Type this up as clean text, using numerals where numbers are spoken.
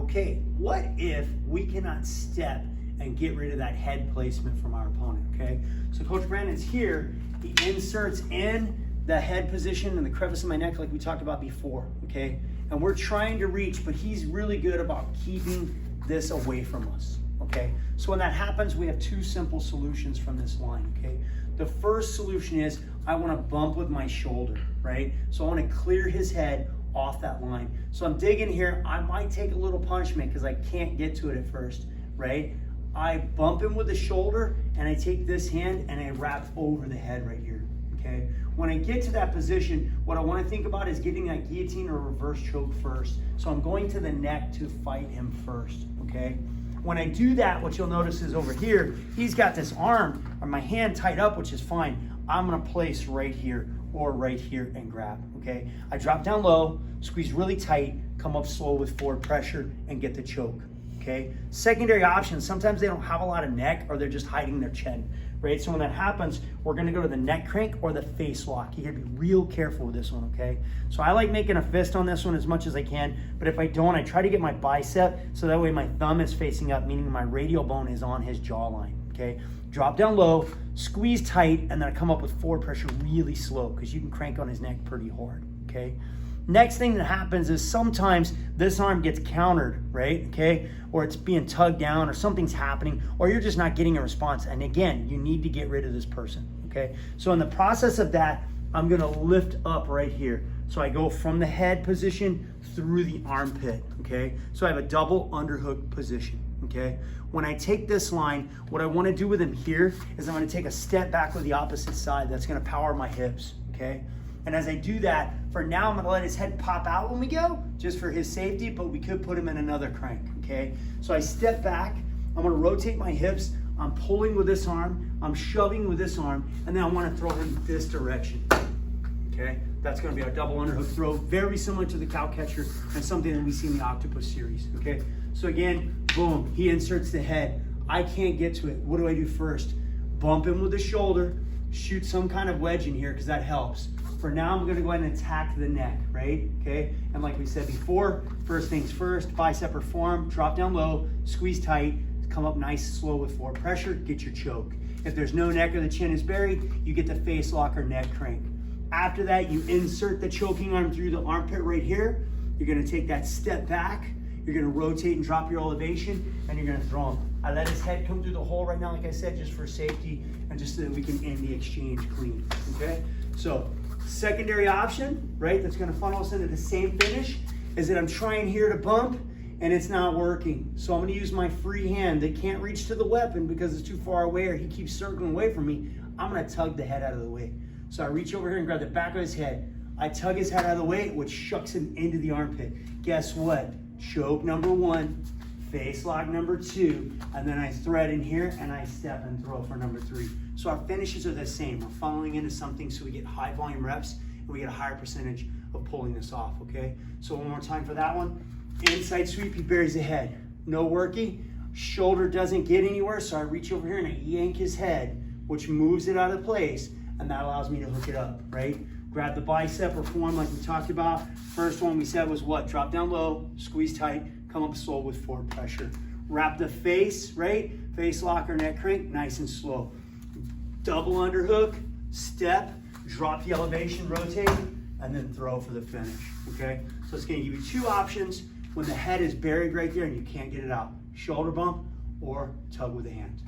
okay, what if we cannot step and get rid of that head placement from our opponent, okay? So Coach Brandon's here, he inserts in the head position and the crevice of my neck like we talked about before, okay? And we're trying to reach, but he's really good about keeping this away from us, okay? So when that happens, we have two simple solutions from this line, okay? The first solution is I want to bump with my shoulder, right? So I want to clear his head off that line. So I'm digging here. I might take a little punishment because I can't get to it at first, right? I bump him with the shoulder and I take this hand and I wrap over the head right here, okay? When I get to that position, what I want to think about is getting that guillotine or reverse choke first. So I'm going to the neck to fight him first, okay? When I do that, what you'll notice is over here, he's got this arm or my hand tied up, which is fine. I'm gonna place right here or right here and grab, okay? I drop down low, squeeze really tight, come up slow with forward pressure and get the choke, okay? Secondary options, sometimes they don't have a lot of neck or they're just hiding their chin, right? So when that happens, we're gonna go to the neck crank or the face lock. You gotta be real careful with this one, okay? So I like making a fist on this one as much as I can, but if I don't, I try to get my bicep so that way my thumb is facing up, meaning my radial bone is on his jawline, okay? Drop down low, squeeze tight, and then I come up with forward pressure really slow because you can crank on his neck pretty hard, okay? Next thing that happens is sometimes this arm gets countered, right, okay? Or it's being tugged down or something's happening or you're just not getting a response. And again, you need to get rid of this person, okay? So in the process of that, I'm gonna lift up right here. So I go from the head position through the armpit, okay? So I have a double underhook position, okay? When I take this line, what I wanna do with him here is I'm gonna take a step back with the opposite side. That's gonna power my hips, okay? And as I do that, for now, I'm gonna let his head pop out when we go, just for his safety, but we could put him in another crank, okay? So I step back, I'm gonna rotate my hips, I'm pulling with this arm, I'm shoving with this arm, and then I wanna throw him this direction, okay? That's gonna be our double underhook throw, very similar to the cow catcher and something that we see in the octopus series, okay? So again, boom, he inserts the head. I can't get to it. What do I do first? Bump him with the shoulder, shoot some kind of wedge in here because that helps. For now, I'm gonna go ahead and attack the neck, right? Okay, and like we said before, first things first, bicep or forearm, drop down low, squeeze tight, come up nice, slow with forward pressure, get your choke. If there's no neck or the chin is buried, you get the face lock or neck crank. After that, you insert the choking arm through the armpit right here. You're gonna take that step back, you're gonna rotate and drop your elevation, and you're gonna throw him. I let his head come through the hole right now, like I said, just for safety and just so that we can end the exchange clean, okay? So, secondary option, right, that's gonna funnel us into the same finish is that I'm trying here to bump and it's not working. So I'm gonna use my free hand that can't reach to the weapon because it's too far away or he keeps circling away from me. I'm gonna tug the head out of the way. So I reach over here and grab the back of his head. I tug his head out of the way, which shucks him into the armpit. Guess what? Choke number one, face lock number two, and then I thread in here and I step and throw for number three. So our finishes are the same. We're funneling into something so we get high volume reps and we get a higher percentage of pulling this off, okay? So one more time for that one. Inside sweep, he buries the head. No worky, shoulder doesn't get anywhere, so I reach over here and I yank his head, which moves it out of place, and that allows me to hook it up, right? Grab the bicep or forearm like we talked about. First one we said was what? Drop down low, squeeze tight, come up slow with forward pressure. Wrap the face, right? Face lock or neck crank, nice and slow. Double underhook, step, drop the elevation, rotate, and then throw for the finish, okay? So it's gonna give you two options when the head is buried right there and you can't get it out. Shoulder bump or tug with the hand.